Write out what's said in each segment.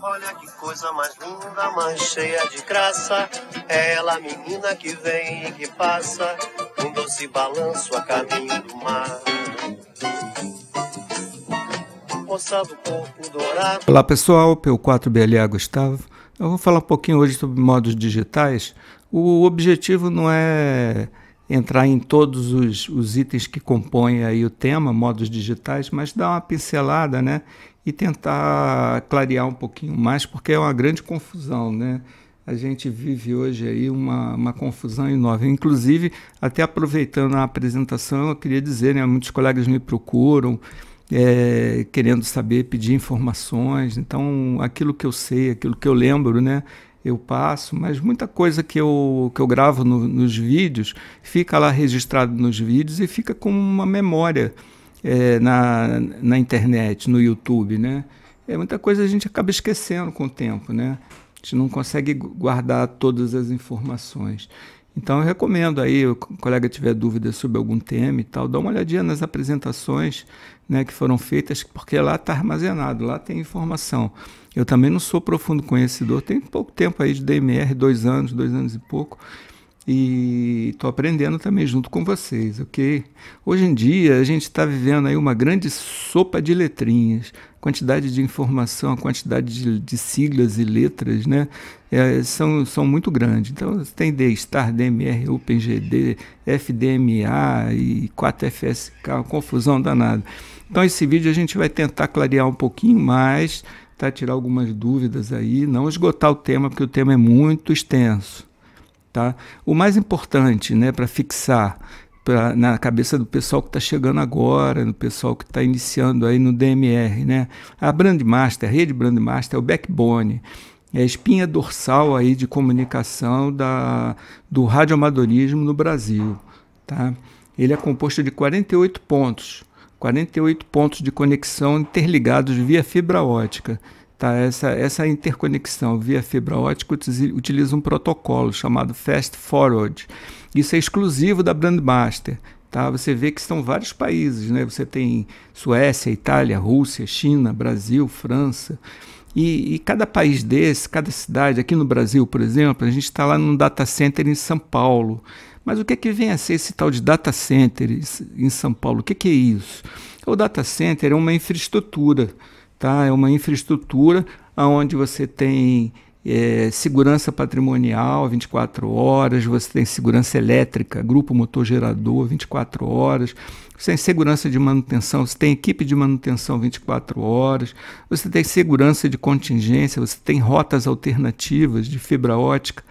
Olha que coisa mais linda, mais cheia de graça. É ela, menina que vem e que passa, um doce balanço a caminho do mar. Moça do corpo dourado. Olá pessoal, P4BLA Gustavo. Eu vou falar um pouquinho hoje sobre modos digitais. O objetivo não é entrar em todos os itens que compõem aí o tema, modos digitais, mas dar uma pincelada, né? E tentar clarear um pouquinho mais, porque é uma grande confusão, né? A gente vive hoje aí uma confusão enorme. Inclusive, até aproveitando a apresentação, eu queria dizer, né? Muitos colegas me procuram, querendo saber, pedir informações. Então, aquilo que eu sei, aquilo que eu lembro, né? Eu passo, mas muita coisa que eu gravo nos vídeos fica lá registrado nos vídeos e fica com uma memória na internet, no YouTube, né? Muita coisa a gente acaba esquecendo com o tempo, né? A gente não consegue guardar todas as informações. Então eu recomendo aí, o colega tiver dúvidas sobre algum tema e tal, dá uma olhadinha nas apresentações, né, que foram feitas, porque lá está armazenado, lá tem informação. Eu também não sou profundo conhecedor, tenho pouco tempo aí de DMR, 2 anos e pouco, e estou aprendendo também junto com vocês, ok? Hoje em dia a gente está vivendo aí uma grande sopa de letrinhas, quantidade de informação, a quantidade de siglas e letras, né? São muito grandes. Então você tem D-Star, DMR, OpenGD, FDMA e 4FSK, uma confusão danada. Então esse vídeo a gente vai tentar clarear um pouquinho mais, tá? Tirar algumas dúvidas aí, não esgotar o tema, porque o tema é muito extenso. Tá? O mais importante, né, para fixar na cabeça do pessoal que está chegando agora, do pessoal que está iniciando aí no DMR, né? A Brandmaster, a rede Brandmaster é o backbone, é a espinha dorsal aí de comunicação do radioamadorismo no Brasil. Tá? Ele é composto de 48 pontos de conexão interligados via fibra ótica. Tá, essa interconexão via fibra ótica utiliza um protocolo chamado Fast Forward. Isso é exclusivo da Brandmaster. Tá? Você vê que são vários países, né? Você tem Suécia, Itália, Rússia, China, Brasil, França. E cada país desse, cada cidade, aqui no Brasil, por exemplo, a gente está lá num data center em São Paulo. Mas o que é que vem a ser esse tal de data center em São Paulo? O que é isso? O data center é uma infraestrutura. Tá? É uma infraestrutura onde você tem segurança patrimonial 24 horas, você tem segurança elétrica, grupo motor gerador 24 horas, você tem segurança de manutenção, você tem equipe de manutenção 24 horas, você tem segurança de contingência, você tem rotas alternativas de fibra ótica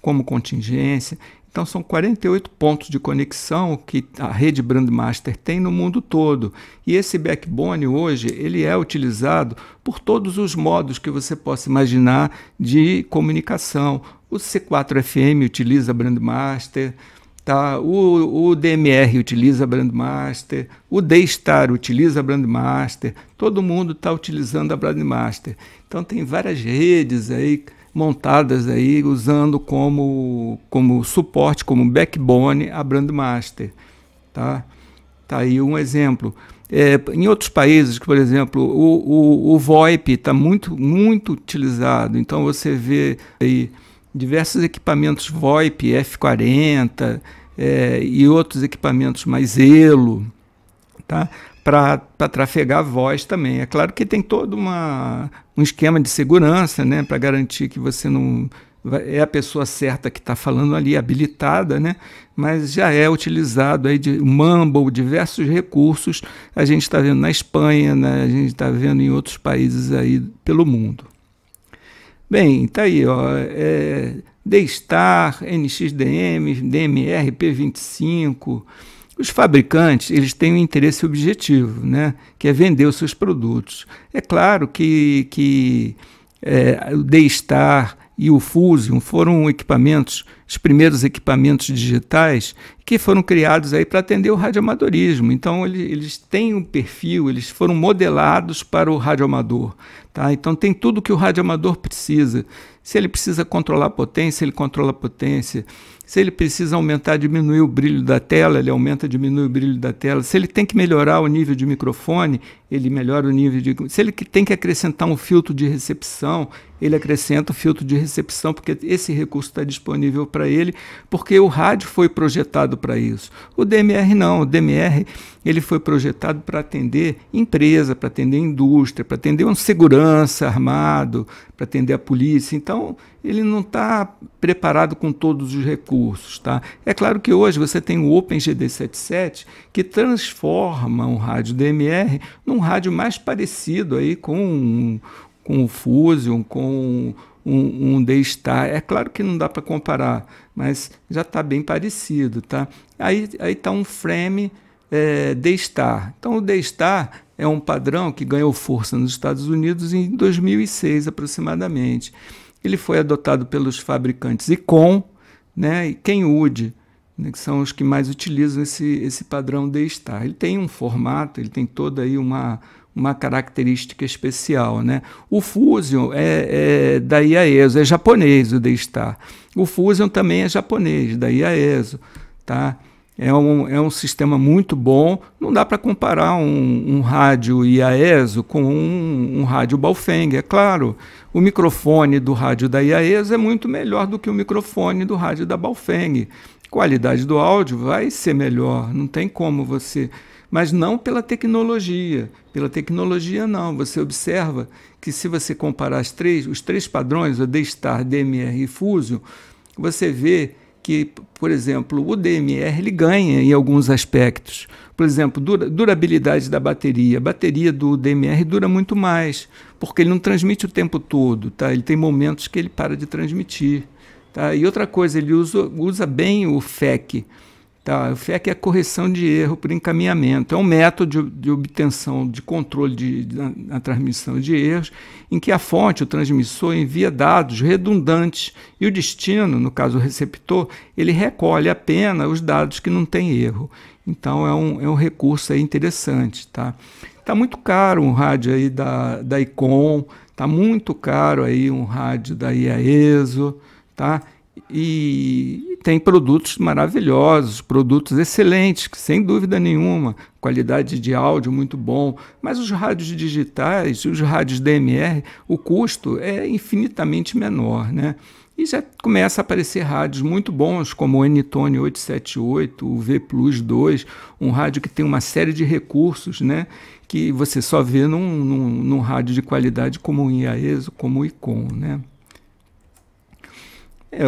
como contingência. Então são 48 pontos de conexão que a rede Brandmaster tem no mundo todo. E esse backbone hoje ele é utilizado por todos os modos que você possa imaginar de comunicação. O C4FM utiliza Brandmaster, tá? O DMR utiliza Brandmaster, o D-Star utiliza Brandmaster, todo mundo está utilizando a Brandmaster. Então tem várias redes aí montadas aí usando como suporte, como backbone a Brandmaster. Tá aí um exemplo. Em outros países, por exemplo, o VoIP está muito utilizado. Então você vê aí diversos equipamentos VoIP, F40 e outros equipamentos mais Elo, tá? Para trafegar a voz também. É claro que tem todo um esquema de segurança, né, para garantir que você não é a pessoa certa que está falando ali, habilitada, né, mas já é utilizado aí de Mumble, diversos recursos. A gente está vendo na Espanha, né, a gente está vendo em outros países aí pelo mundo. Bem, tá aí, ó, D-Star, NXDM, DMR, P25. Os fabricantes eles têm um interesse objetivo, né, que é vender os seus produtos. É claro que o D-Star e o Fusion foram equipamentos, os primeiros equipamentos digitais que foram criados aí para atender o radioamadorismo. Então eles têm um perfil, eles foram modelados para o radioamador, tá? Então tem tudo que o radioamador precisa. Se ele precisa controlar a potência, ele controla a potência. Se ele precisa aumentar, diminuir o brilho da tela, ele aumenta, diminui o brilho da tela. Se ele tem que melhorar o nível de microfone, ele melhora o nível de... Se ele tem que acrescentar um filtro de recepção, ele acrescenta o filtro de recepção, porque esse recurso está disponível para ele, porque o rádio foi projetado para isso. O DMR não, o DMR ele foi projetado para atender empresa, para atender indústria, para atender um segurança armado, para atender a polícia. Então, ele não está preparado com todos os recursos, tá? É claro que hoje você tem o OpenGD77 que transforma um rádio DMR num rádio mais parecido aí com o Fusion, com um D-Star. É claro que não dá para comparar, mas já está bem parecido, tá? Aí está um frame D-Star. Então o D-Star é um padrão que ganhou força nos Estados Unidos em 2006 aproximadamente. Ele foi adotado pelos fabricantes Icon, né, e Kenwood, né, que são os que mais utilizam esse padrão D-Star. Ele tem um formato, ele tem toda aí uma característica especial, né? O Fusion é da IAESO, é japonês o D-Star. O Fusion também é japonês, da IAESO, tá? É um sistema muito bom. Não dá para comparar um rádio IAESO com um rádio Baofeng, é claro. O microfone do rádio da IAESO é muito melhor do que o microfone do rádio da Baofeng. A qualidade do áudio vai ser melhor, não tem como você... Mas não pela tecnologia. Pela tecnologia, não. Você observa que se você comparar os três padrões, o D-Star, DMR e Fusion, você vê que, por exemplo, o DMR ele ganha em alguns aspectos. Por exemplo, durabilidade da bateria. A bateria do DMR dura muito mais, porque ele não transmite o tempo todo, tá? Ele tem momentos que ele para de transmitir, tá? E outra coisa, ele usa bem o FEC. Tá, o FEC é a correção de erro por encaminhamento. É um método de obtenção de controle na transmissão de erros, em que a fonte, o transmissor, envia dados redundantes e o destino, no caso o receptor, ele recolhe apenas os dados que não têm erro. Então é um recurso aí interessante. Tá muito caro um rádio aí da Icon, está muito caro aí um rádio da IAESO, tá? E tem produtos maravilhosos, produtos excelentes, sem dúvida nenhuma, qualidade de áudio muito bom, mas os rádios digitais, os rádios DMR, o custo é infinitamente menor, né? E já começa a aparecer rádios muito bons, como o Anytone 878, o V Plus 2, um rádio que tem uma série de recursos, né, que você só vê num rádio de qualidade como o IAESO, como o Icon, né?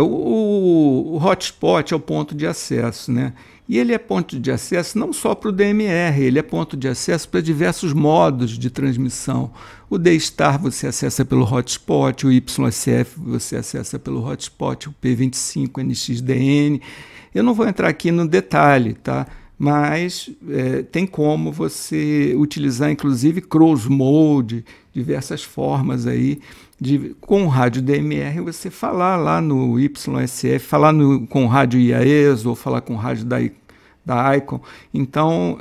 O hotspot é o ponto de acesso, né? E ele é ponto de acesso não só para o DMR, ele é ponto de acesso para diversos modos de transmissão. O D-Star você acessa pelo hotspot, o YSF você acessa pelo hotspot, o P25 NXDN. Eu não vou entrar aqui no detalhe, tá? Mas tem como você utilizar, inclusive, cross mode, diversas formas aí, com o rádio DMR, você falar lá no YSF, falar com o rádio IAESO, ou falar com o rádio da Icon. Então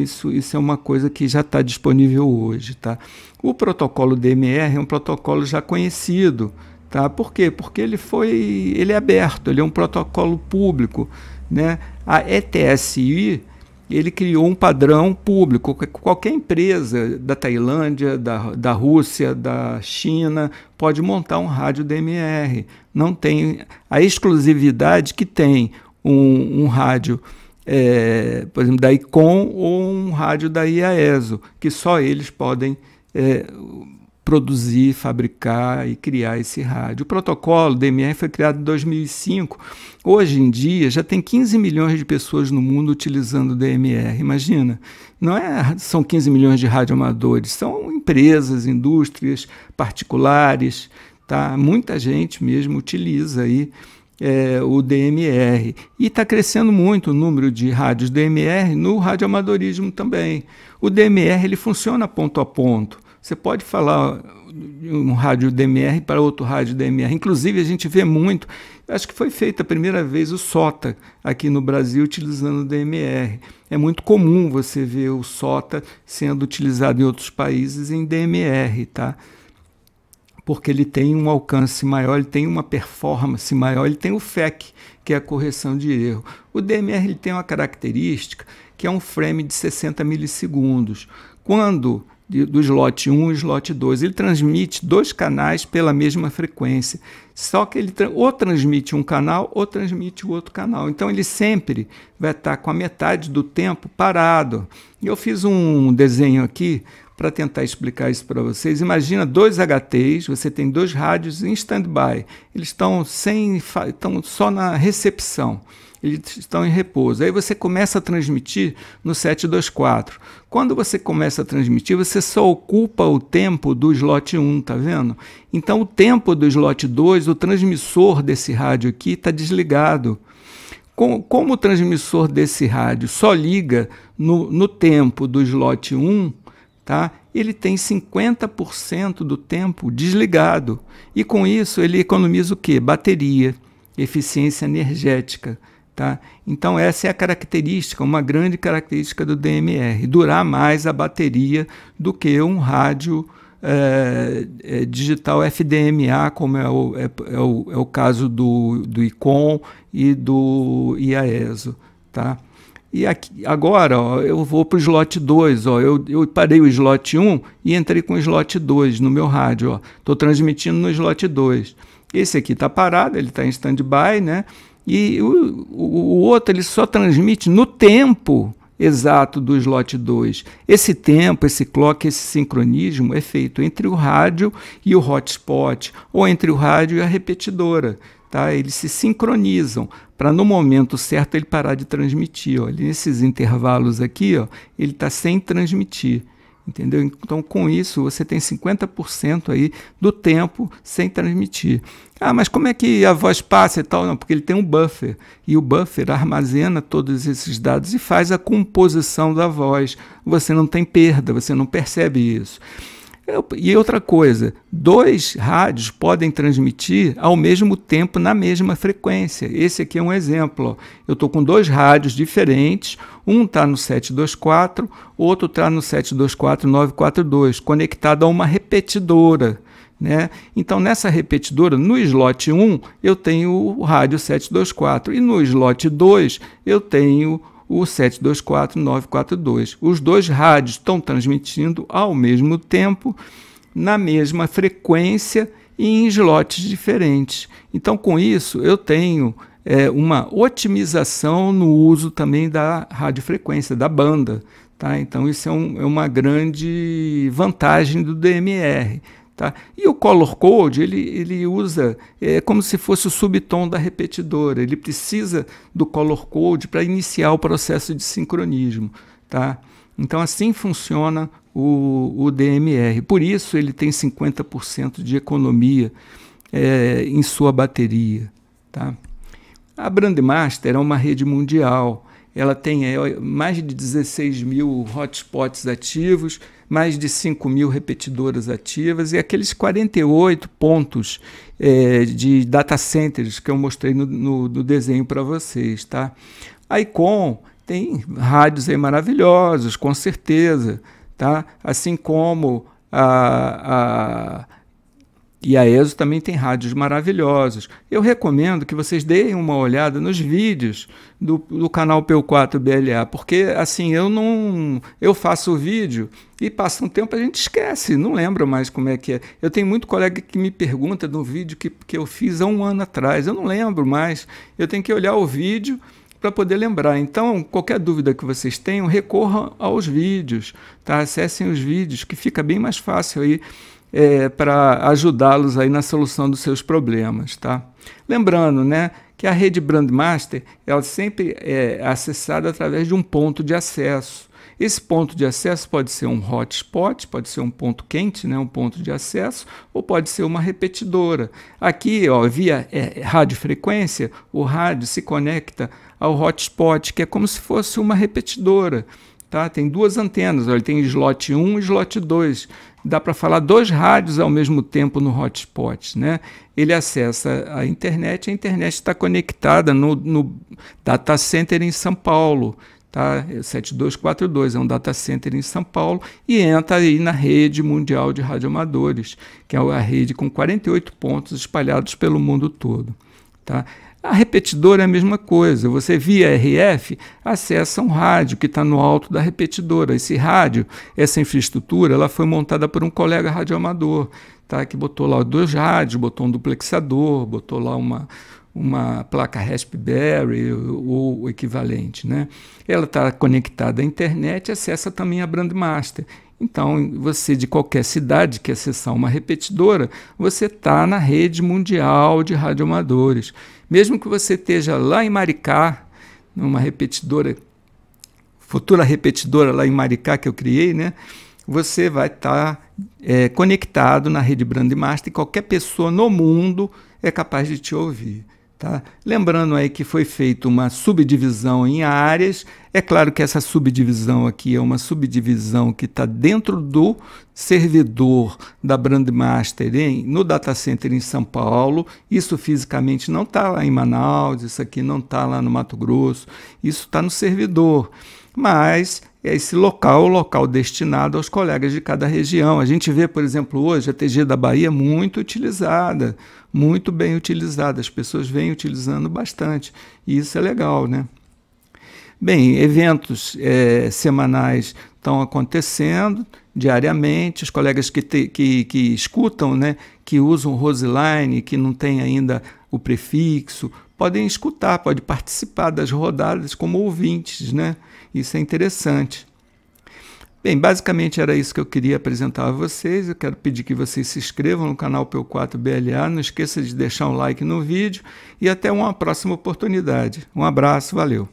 isso é uma coisa que já está disponível hoje, tá? O protocolo DMR é um protocolo já conhecido, tá? Por quê? Porque ele é aberto, ele é um protocolo público, né? A ETSI ele criou um padrão público. Qualquer empresa da Tailândia, da Rússia, da China pode montar um rádio DMR. Não tem a exclusividade que tem um rádio, por exemplo, da Icon ou um rádio da IAESO, que só eles podem produzir, fabricar e criar esse rádio. O protocolo DMR foi criado em 2005. Hoje em dia já tem 15 milhões de pessoas no mundo utilizando o DMR. Imagina, são 15 milhões de radioamadores, são empresas, indústrias, particulares, tá? Muita gente mesmo utiliza aí o DMR. E está crescendo muito o número de rádios DMR no radioamadorismo também. O DMR ele funciona ponto a ponto. Você pode falar um rádio DMR para outro rádio DMR. Inclusive, a gente vê muito, acho que foi feita a primeira vez o SOTA aqui no Brasil utilizando o DMR. É muito comum você ver o SOTA sendo utilizado em outros países em DMR, tá? Porque ele tem um alcance maior, ele tem uma performance maior, ele tem o FEC, que é a correção de erro. O DMR ele tem uma característica que é um frame de 60 milissegundos. Quando do slot 1 e slot 2, ele transmite 2 canais pela mesma frequência, só que ele ou transmite um canal ou transmite o outro canal. Então ele sempre vai estar com a metade do tempo parado. Eu fiz um desenho aqui para tentar explicar isso para vocês. Imagina 2 HTs, você tem 2 rádios em stand-by, eles estão só na recepção, eles estão em repouso. Aí você começa a transmitir no 724. Quando você começa a transmitir, você só ocupa o tempo do slot 1, tá vendo? Então o tempo do slot 2, o transmissor desse rádio aqui está desligado. Como o transmissor desse rádio só liga no tempo do slot 1, tá? Ele tem 50% do tempo desligado. E com isso ele economiza o quê? Bateria, eficiência energética. Tá? Então essa é a característica, uma grande característica do DMR, durar mais a bateria do que um rádio digital FDMA, como é o caso do ICOM e do IAESO. Tá? E aqui, agora ó, eu vou para o slot 2, ó, eu parei o slot 1 e entrei com o slot 2 no meu rádio. Estou transmitindo no slot 2. Esse aqui está parado, ele está em stand-by, né? E o outro ele só transmite no tempo exato do slot 2. Esse tempo, esse clock, esse sincronismo é feito entre o rádio e o hotspot, ou entre o rádio e a repetidora. Tá? Eles se sincronizam para no momento certo ele parar de transmitir. Ó. Nesses intervalos aqui, ó, ele está sem transmitir. Entendeu? Então, com isso, você tem 50% aí do tempo sem transmitir. Ah, mas como é que a voz passa e tal? Não, porque ele tem um buffer, e o buffer armazena todos esses dados e faz a composição da voz. Você não tem perda, você não percebe isso. E outra coisa, 2 rádios podem transmitir ao mesmo tempo na mesma frequência. Esse aqui é um exemplo. Ó. Eu estou com 2 rádios diferentes, um está no 724, outro está no 724-942, conectado a uma repetidora. Né? Então, nessa repetidora, no slot 1, eu tenho o rádio 724 e no slot 2, eu tenho o 724-942. Os 2 rádios estão transmitindo ao mesmo tempo, na mesma frequência e em slots diferentes. Então, com isso, eu tenho uma otimização no uso também da radiofrequência, da banda. Tá? Então, isso é uma grande vantagem do DMR. Tá? E o color code ele usa como se fosse o subtom da repetidora, ele precisa do color code para iniciar o processo de sincronismo. Tá? Então assim funciona o DMR, por isso ele tem 50% de economia em sua bateria. Tá? A Brandmaster é uma rede mundial, ela tem mais de 16 mil hotspots ativos, mais de 5 mil repetidoras ativas e aqueles 48 pontos de data centers que eu mostrei no desenho para vocês. Tá? A ICOM tem rádios aí maravilhosos, com certeza, tá? Assim como e a ESO também tem rádios maravilhosos. Eu recomendo que vocês deem uma olhada nos vídeos do canal P4BLA, porque assim, eu faço o vídeo e passa um tempo a gente esquece, não lembra mais como é que é. Eu tenho muito colega que me pergunta do vídeo que eu fiz há 1 ano atrás, eu não lembro mais, eu tenho que olhar o vídeo para poder lembrar. Então, qualquer dúvida que vocês tenham, recorram aos vídeos, tá? Acessem os vídeos, que fica bem mais fácil aí para ajudá-los aí na solução dos seus problemas, tá? Lembrando, né, que a rede Brandmaster ela sempre é acessada através de um ponto de acesso. Esse ponto de acesso pode ser um hotspot, pode ser um ponto quente, né, um ponto de acesso, ou pode ser uma repetidora. Aqui, ó, via radiofrequência, o rádio se conecta ao hotspot, que é como se fosse uma repetidora. Tá? Tem 2 antenas, ó, ele tem slot 1 e slot 2. dá para falar 2 rádios ao mesmo tempo no hotspot, né? Ele acessa a internet está conectada no data center em São Paulo, tá? 7242 é um data center em São Paulo e entra aí na rede mundial de radioamadores, que é a rede com 48 pontos espalhados pelo mundo todo, tá? A repetidora é a mesma coisa, você via RF acessa um rádio que está no alto da repetidora. Esse rádio, essa infraestrutura, ela foi montada por um colega radioamador, tá? Que botou lá 2 rádios, botou um duplexador, botou lá uma placa Raspberry ou o equivalente, né? Ela está conectada à internet e acessa também a Brandmaster. Então, você de qualquer cidade que acessar uma repetidora, você está na rede mundial de radioamadores. Mesmo que você esteja lá em Maricá, numa repetidora, futura repetidora lá em Maricá que eu criei, né? Você vai estar conectado na rede Brandmaster e qualquer pessoa no mundo é capaz de te ouvir. Tá? Lembrando aí que foi feita uma subdivisão em áreas. É claro que essa subdivisão aqui é uma subdivisão que está dentro do servidor da Brandmaster no data center em São Paulo. Isso fisicamente não está lá em Manaus, isso aqui não está lá no Mato Grosso, isso está no servidor. Mas esse local é o local destinado aos colegas de cada região. A gente vê, por exemplo, hoje a TG da Bahia muito utilizada, muito bem utilizada. As pessoas vêm utilizando bastante e isso é legal, né? Bem, eventos semanais estão acontecendo diariamente. Os colegas que escutam, né, que usam o Roseline, que não tem ainda o prefixo, podem escutar, podem participar das rodadas como ouvintes, né? Isso é interessante. Bem, basicamente era isso que eu queria apresentar a vocês. Eu quero pedir que vocês se inscrevam no canal P4BLA, não esqueça de deixar um like no vídeo e até uma próxima oportunidade. Um abraço, valeu!